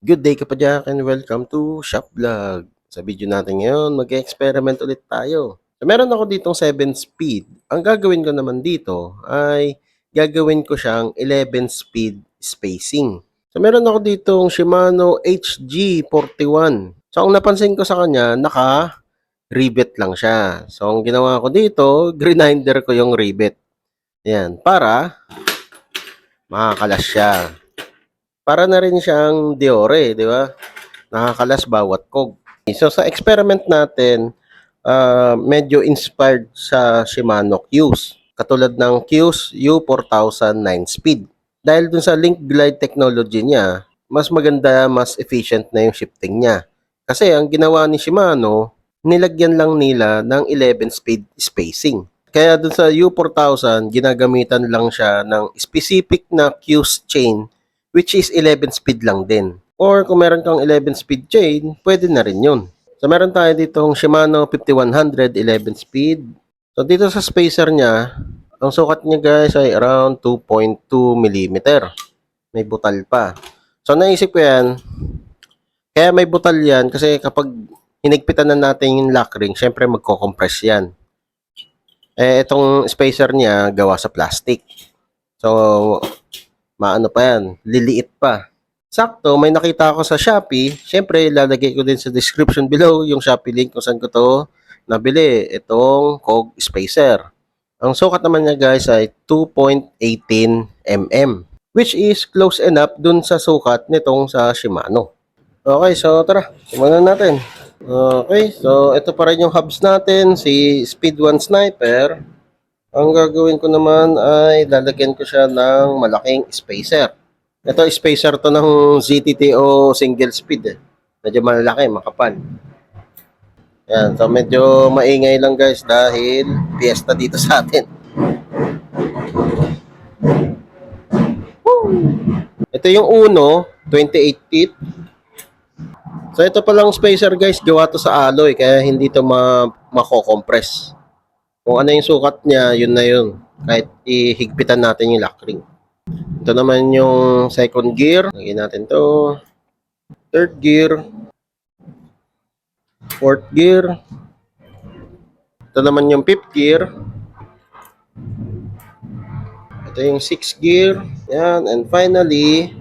Good day kapadyak and welcome to Shop Vlog. Sa video natin ngayon, mag-experiment ulit tayo. So, meron ako ditong 7 speed. Ang gagawin ko naman dito ay gagawin ko siyang 11 speed spacing. So meron ako ditong Shimano HG41. So ang napansin ko sa kanya, naka-rivet lang siya. So ang ginawa ko dito, grinder ko yung rivet. Yan, para makakalas siya. Para na rin siyang Diore, di ba? Nakakalas bawat kog. So sa experiment natin, medyo inspired sa Shimano Q's. Katulad ng Q's U4000 9-speed. Dahil dun sa link glide technology niya, mas maganda, mas efficient na yung shifting niya. Kasi ang ginawa ni Shimano, nilagyan lang nila ng 11 speed spacing. Kaya dun sa U4000, ginagamitan lang siya ng specific na Q's chain which is 11 speed lang din. Or kung meron kang 11 speed chain, pwede na rin yun. So meron tayo ditong Shimano 5100 11 speed. So dito sa spacer niya, ang sukat niya guys ay around 2.2 mm. May butal pa. So naisip ko yan, kaya may butal yan kasi kapag hinigpitan na natin yung lock ring, syempre magko-compress yan. Itong spacer niya gawa sa plastic. So maano pa yan, liliit pa. Sakto, may nakita ako sa Shopee. Siyempre, lalagay ko din sa description below yung Shopee link kung saan ko to nabili. Itong Kog Spacer. Ang sukat naman niya guys ay 2.18 mm. Which is close enough dun sa sukat nitong sa Shimano. Okay, so tara, simulan natin. Okay, so ito pa rin yung hubs natin, si Speed 1 Sniper. Ang gagawin ko naman ay lalagyan ko siya ng malaking spacer. Ito, spacer to ng ZTTO single speed eh. Medyo malaki, makapal. Yan, so medyo maingay lang guys dahil fiesta dito sa atin. Woo! Ito yung Uno, 28 feet. So ito palang spacer guys, gawa to sa alloy kaya hindi to mako-compress. Kung ano yung sukat niya, yun na yun. Kahit ihigpitan natin yung lock ring. Ito naman yung second gear. Lagyan natin to. Third gear. Fourth gear. Ito naman yung fifth gear. Ito yung sixth gear. Yan. And finally,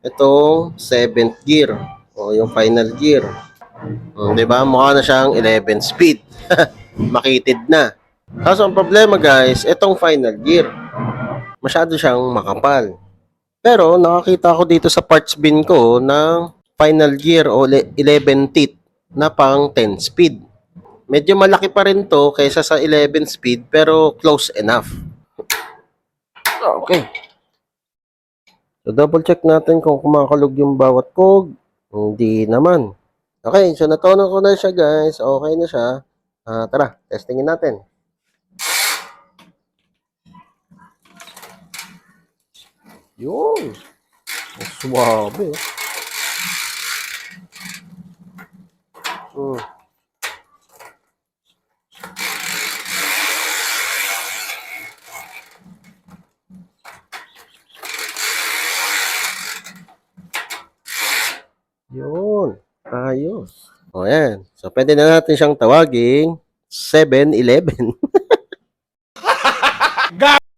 itong seventh gear. O yung final gear. Diba? Mukha na siyang 11 speed. Makitid na. Kaso ang problema guys, itong final gear. Masyado siyang makapal. Pero nakakita ko dito sa parts bin ko ng final gear o 11 teeth na pang 10 speed. Medyo malaki pa rin to kaysa sa 11 speed pero close enough. Okay. So double check natin kung kumakalog yung bawat cog. Hindi naman. Okay, so natono ko na siya guys. Okay na siya. Tara, testingin natin. Yun. Suwabe. Yun. Ayos. O yan. So pwede na natin siyang tawaging 7-Eleven.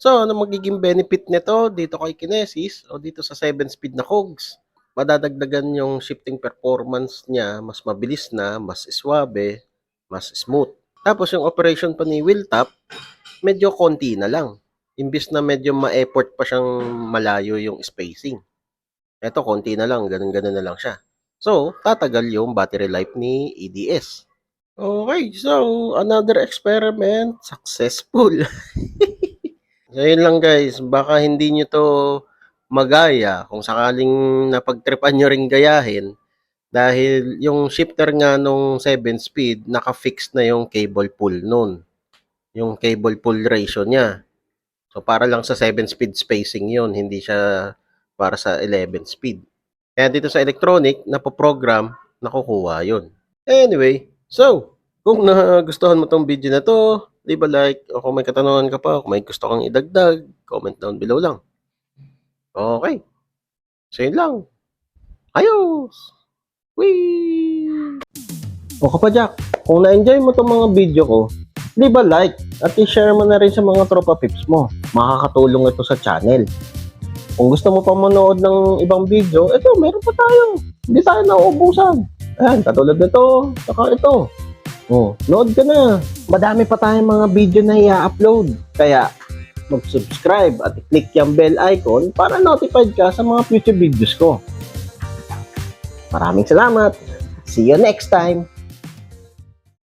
So, ano magiging benefit nito dito kay Kinesis o dito sa 7-speed na cogs? Madadagdagan yung shifting performance niya, mas mabilis na, mas swabe, mas smooth. Tapos yung operation pa ni wheel tap, medyo konti na lang. Imbis na medyo ma-effort pa siyang malayo yung spacing. Ito, konti na lang, ganun-ganun na lang siya. So, tatagal yung battery life ni EDS. Okay, so another experiment, successful. So, yun lang guys. Baka hindi nyo to magaya kung sakaling napagtripan nyo ring gayahin dahil yung shifter nga nung 7-speed, naka-fix na yung cable pull nun. Yung cable pull ratio niya. So, para lang sa 7-speed spacing yun, hindi siya para sa 11-speed. Kaya dito sa electronic, napoprogram, nakukuha yun. Anyway, so, kung nagustuhan mo tong video na to, leave a like, o kung may katanungan ka pa, kung may gusto kang idagdag, comment down below lang. Okay. So, yun lang. Ayos! Whee! O kapadyak, kung na-enjoy mo itong mga video ko, leave a like at i-share mo na rin sa mga tropa pips mo. Makakatulong ito sa channel. Kung gusto mo pa manood ng ibang video, ito, meron pa tayo. Hindi tayo nauubusan. Ayan, katulad nito, saka ito. Oh, load ka na. Madami pa tayong mga video na i-upload. Kaya, mag-subscribe at i-click yung bell icon para notified ka sa mga future videos ko. Maraming salamat. See you next time.